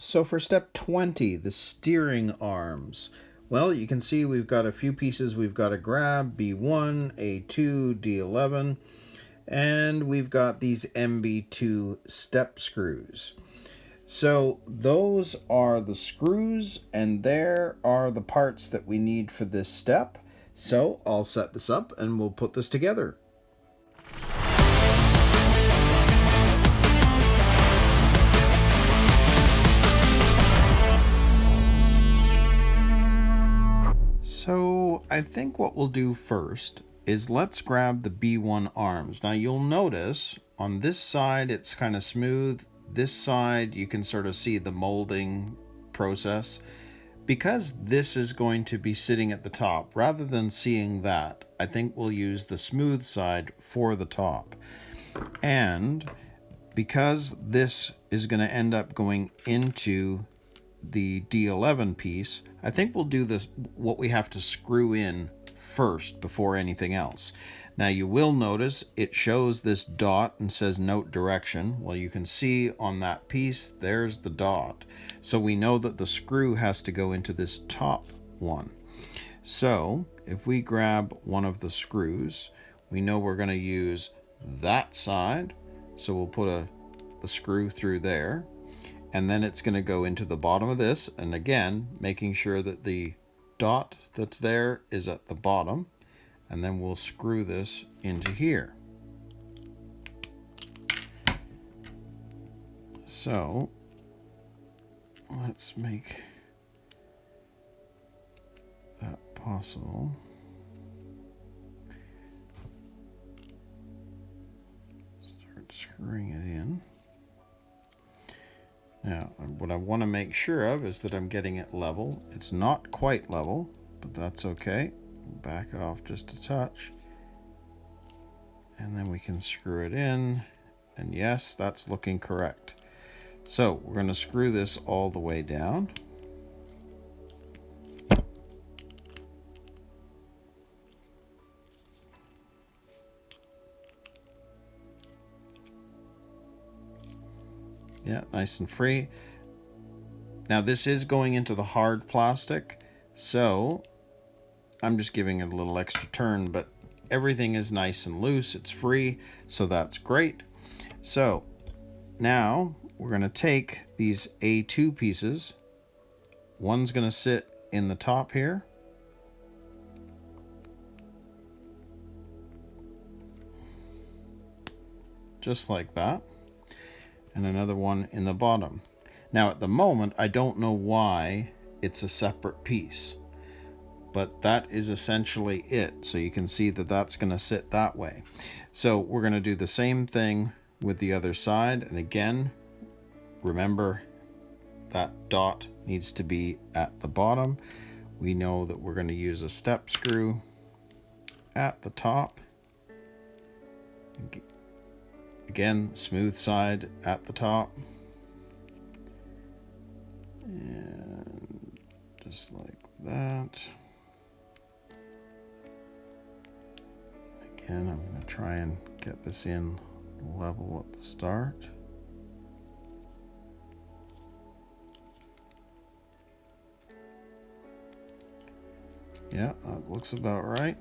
So for step 20, the steering arms. Well, you can see we've got a few pieces we've got to grab, B1, A2, D11, and we've got these MB2 step screws. So those are the screws, and there are the parts that we need for this step. So I'll set this up and we'll put this together. So I think what we'll do first is let's grab the B1 arms. Now you'll notice on this side it's kind of smooth. This side you can sort of see the molding process. Because this is going to be sitting at the top, rather than seeing that, I think we'll use the smooth side for the top. And because this is going to end up going into the D11 piece, I think we'll do this, what we have to screw in first before anything else. Now you will notice it shows this dot and says note direction. Well, you can see on that piece, there's the dot. So we know that the screw has to go into this top one. So if we grab one of the screws, we know we're going to use that side. So we'll put a screw through there. And then it's going to go into the bottom of this. And again, making sure that the dot that's there is at the bottom. And then we'll screw this into here. So let's make that possible. Start screwing it in. Now, what I want to make sure of is that I'm getting it level. It's not quite level, but that's okay. Back it off just a touch. And then we can screw it in. And yes, that's looking correct. So we're going to screw this all the way down. Yeah, nice and free. Now this is going into the hard plastic, so I'm just giving it a little extra turn, but everything is nice and loose. It's free, so that's great. So now we're going to take these A2 pieces. One's going to sit in the top here. Just like that. And another one in the bottom. Now at the moment, I don't know why it's a separate piece, but that is essentially it. So you can see that that's going to sit that way. So we're going to do the same thing with the other side. And again, remember that dot needs to be at the bottom. We know that we're going to use a step screw at the top. Again, smooth side at the top. And just like that. Again, I'm going to try and get this in level at the start. Yeah, that looks about right.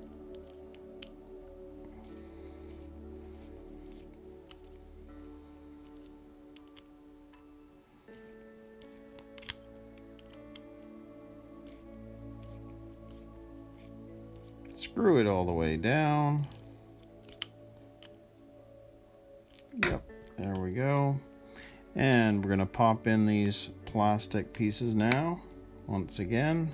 Screw it all the way down. Yep, there we go. And we're going to pop in these plastic pieces now, once again.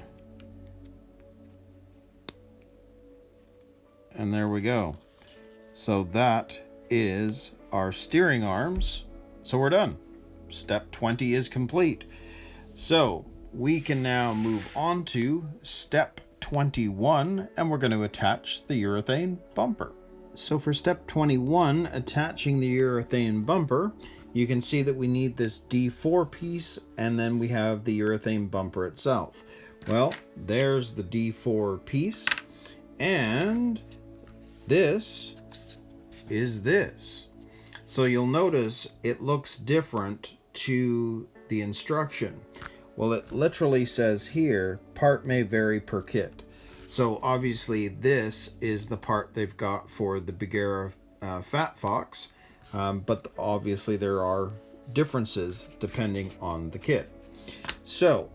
And there we go. So that is our steering arms. So we're done. Step 20 is complete. So we can now move on to step 21, and we're going to attach the urethane bumper. So for step 21, attaching the urethane bumper, you can see that we need this D4 piece, and then we have the urethane bumper itself. Well, there's the D4 piece, and this is this. So you'll notice it looks different to the instruction? Well, it literally says here, part may vary per kit. So obviously this is the part they've got for the Buggyra Fat Fox, but obviously there are differences depending on the kit. So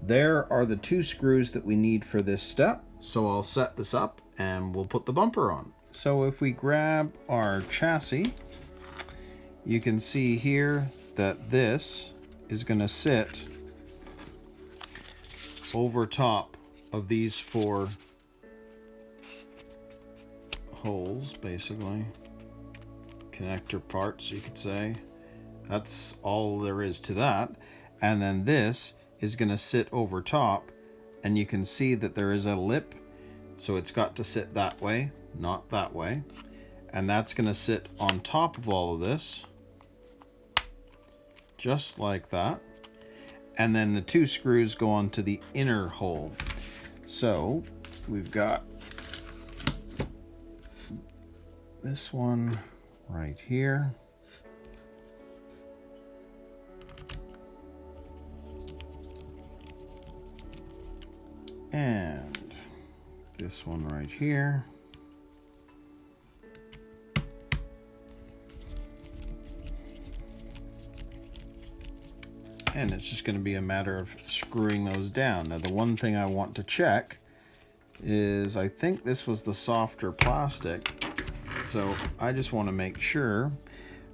there are the 2 screws that we need for this step. So I'll set this up and we'll put the bumper on. So if we grab our chassis, you can see here that this is going to sit over top of these 4 holes, basically. Connector parts, you could say. That's all there is to that. And then this is going to sit over top, and you can see that there is a lip, so it's got to sit that way, not that way. And that's going to sit on top of all of this, just like that. And then the 2 screws go onto the inner hole. So we've got this one right here. And this one right here. And it's just going to be a matter of screwing those down. Now the one thing I want to check is, I think this was the softer plastic, so I just want to make sure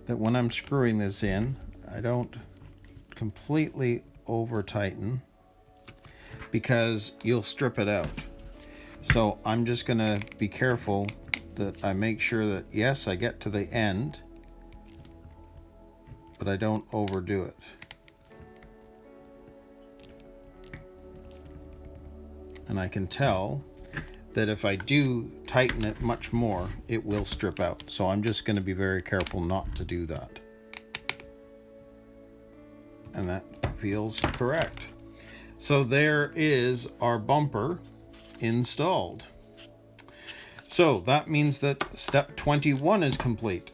that when I'm screwing this in, I don't completely over tighten, because you'll strip it out. So I'm just going to be careful that I make sure that, yes, I get to the end, but I don't overdo it. And I can tell that if I do tighten it much more, it will strip out. So I'm just going to be very careful not to do that. And that feels correct. So there is our bumper installed. So that means that step 21 is complete.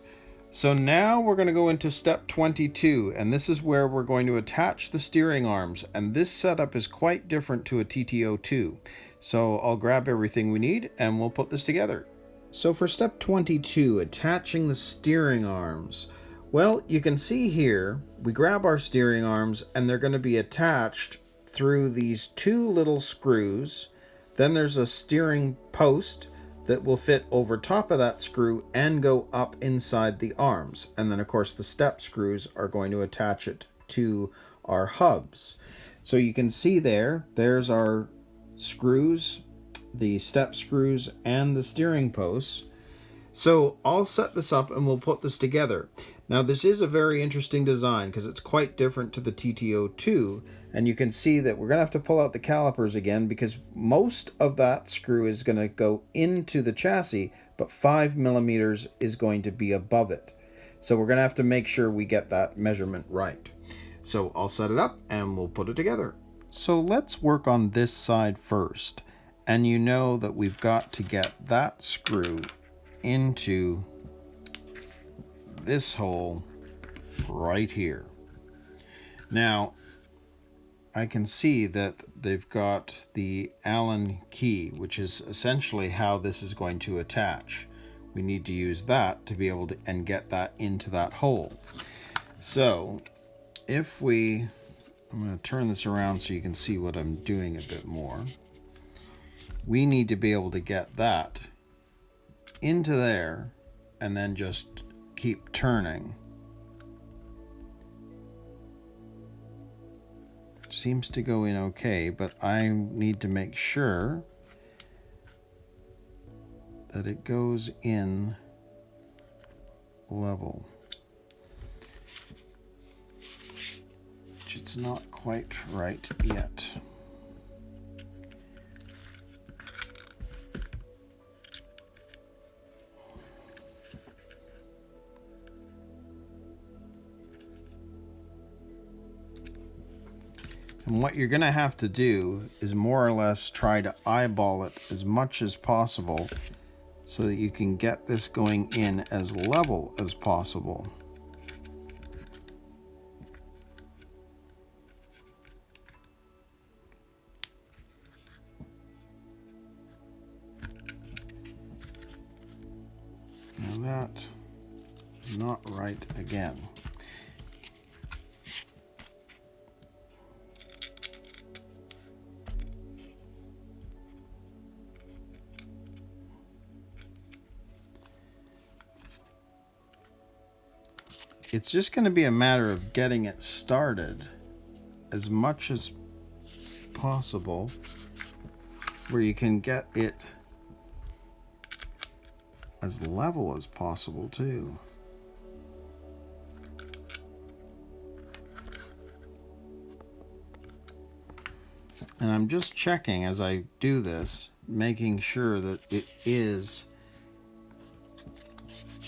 So now we're going to go into step 22, and this is where we're going to attach the steering arms, and this setup is quite different to a TTO2. So I'll grab everything we need and we'll put this together. So for step 22, attaching the steering arms. Well, you can see here, we grab our steering arms and they're going to be attached through these 2 little screws. Then there's a steering post that will fit over top of that screw and go up inside the arms. And then of course the step screws are going to attach it to our hubs. So you can see there's our screws, the step screws and the steering posts. So I'll set this up and we'll put this together. Now this is a very interesting design because it's quite different to the TTO2, and you can see that we're going to have to pull out the calipers again because most of that screw is going to go into the chassis, but 5 millimeters is going to be above it. So we're going to have to make sure we get that measurement right. So I'll set it up and we'll put it together. So let's work on this side first. And you know that we've got to get that screw into this hole right here. Now, I can see that they've got the Allen key, which is essentially how this is going to attach. We need to use that to be able to and get that into that hole. So if I'm going to turn this around so you can see what I'm doing a bit more. We need to be able to get that into there and then just keep turning. Seems to go in okay, but I need to make sure that it goes in level. Which it's not quite right yet. And what you're going to have to do is more or less try to eyeball it as much as possible so that you can get this going in as level as possible. that is not right again. It's just going to be a matter of getting it started as much as possible where you can get it as level as possible too. And I'm just checking as I do this, making sure that it is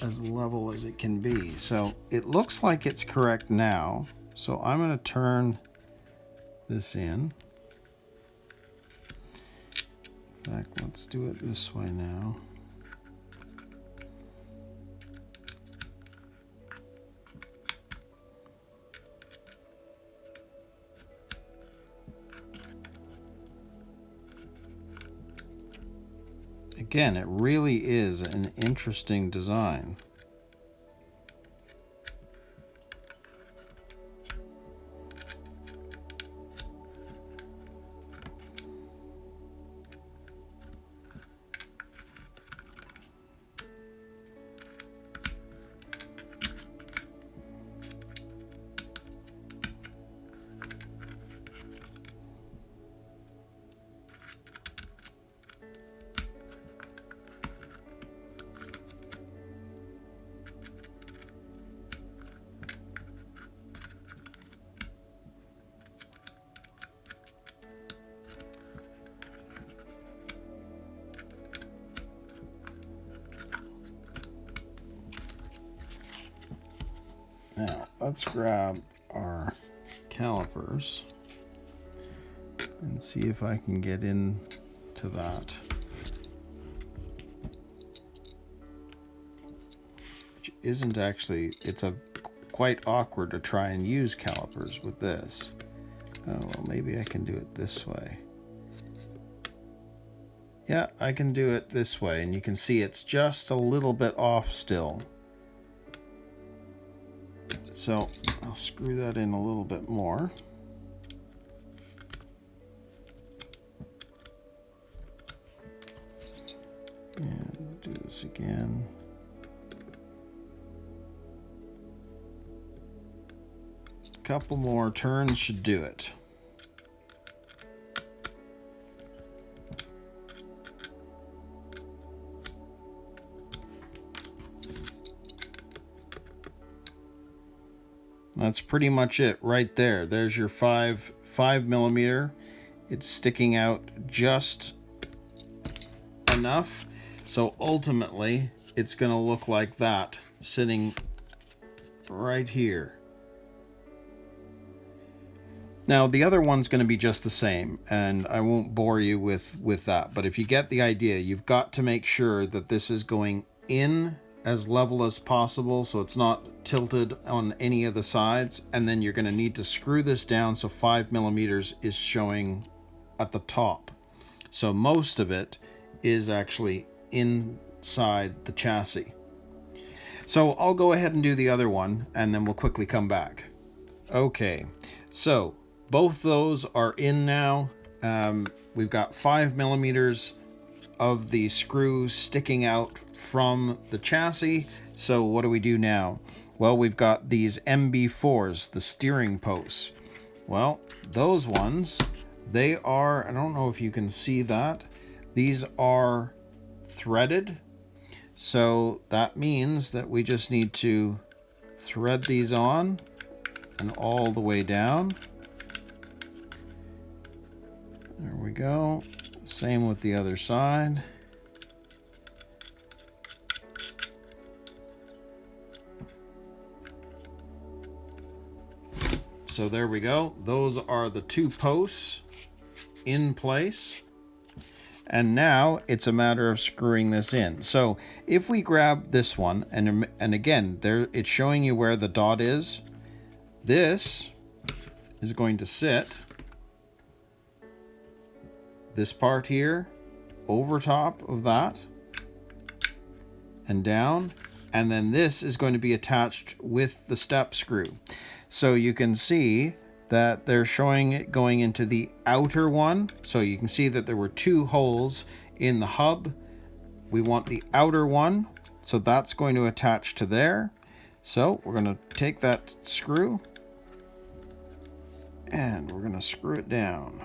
as level as it can be. So it looks like it's correct now. So I'm going to turn this in. In fact, let's do it this way now. Again, it really is an interesting design. Now, let's grab our calipers and see if I can get into that. Which isn't actually, it's quite awkward to try and use calipers with this. Oh, well, maybe I can do it this way. Yeah, I can do it this way, and you can see it's just a little bit off still. So I'll screw that in a little bit more. And do this again. A couple more turns should do it. That's pretty much it right there. There's your 5mm. It's sticking out just enough. So ultimately, it's going to look like that, sitting right here. Now, the other one's going to be just the same, and I won't bore you with that. But if you get the idea, you've got to make sure that this is going in as level as possible, so it's not tilted on any of the sides. And then you're going to need to screw this down so 5mm is showing at the top. So most of it is actually inside the chassis. So I'll go ahead and do the other one, and then we'll quickly come back. Okay, so both those are in now. We've got 5mm of the screw sticking out from the chassis. So what do we do now? Well, we've got these MB4s, the steering posts. Well, those ones, they are, I don't know if you can see that, these are threaded. So that means that we just need to thread these on and all the way down. There we go. Same with the other side. So there we go. Those are the two posts in place. And now it's a matter of screwing this in. So if we grab this one, and again, there it's showing you where the dot is. This is going to sit, this part here, over top of that, and down. and then this is going to be attached with the step screw. So you can see that they're showing it going into the outer one. So you can see that there were 2 holes in the hub. We want the outer one, so that's going to attach to there. So we're going to take that screw and we're going to screw it down.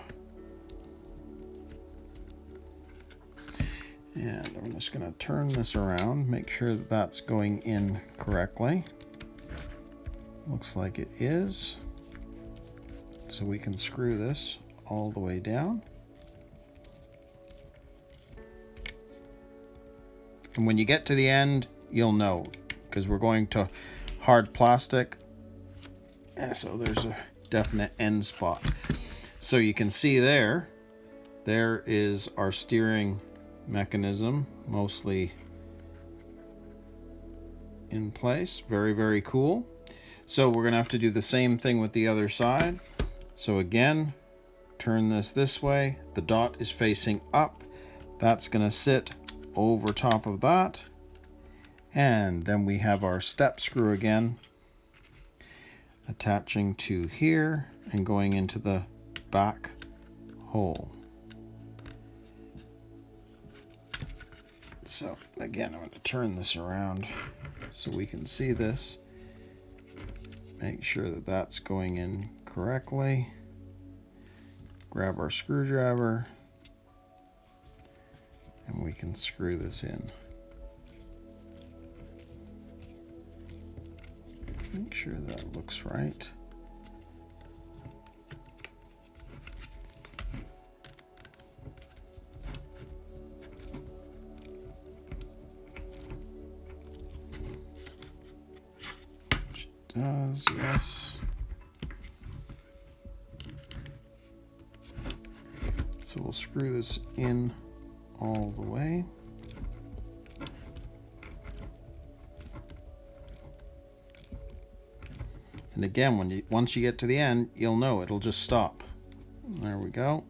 And I'm just going to turn this around, make sure that that's going in correctly. Looks like it is. So we can screw this all the way down. And when you get to the end, you'll know, because we're going to hard plastic. And so there's a definite end spot. So you can see there is our steering mechanism, mostly in place. Very, very cool. So we're going to have to do the same thing with the other side. So again, turn this way. The dot is facing up. That's going to sit over top of that. And then we have our step screw again, attaching to here and going into the back hole. So again, I'm going to turn this around so we can see this. Make sure that that's going in correctly. Grab our screwdriver and we can screw this in. Make sure that looks right. Which it does, yes. So we'll screw this in all the way. And again, once you get to the end, you'll know it'll just stop. There we go.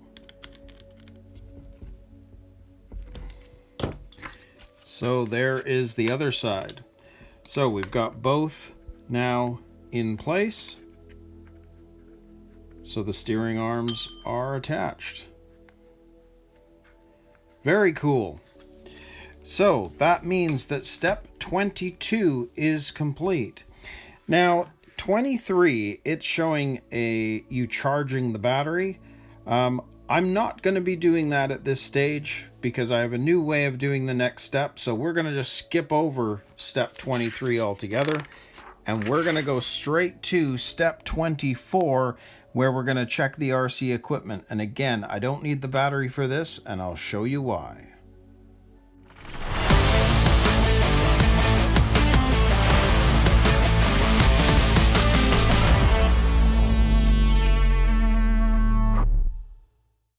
So there is the other side. So we've got both now in place. So the steering arms are attached. Very cool. So that means that step 22 is complete. Now, 23, it's showing you charging the battery. I'm not going to be doing that at this stage because I have a new way of doing the next step. So we're going to just skip over step 23 altogether. And we're going to go straight to step 24, where we're going to check the RC equipment. And again, I don't need the battery for this, and I'll show you why.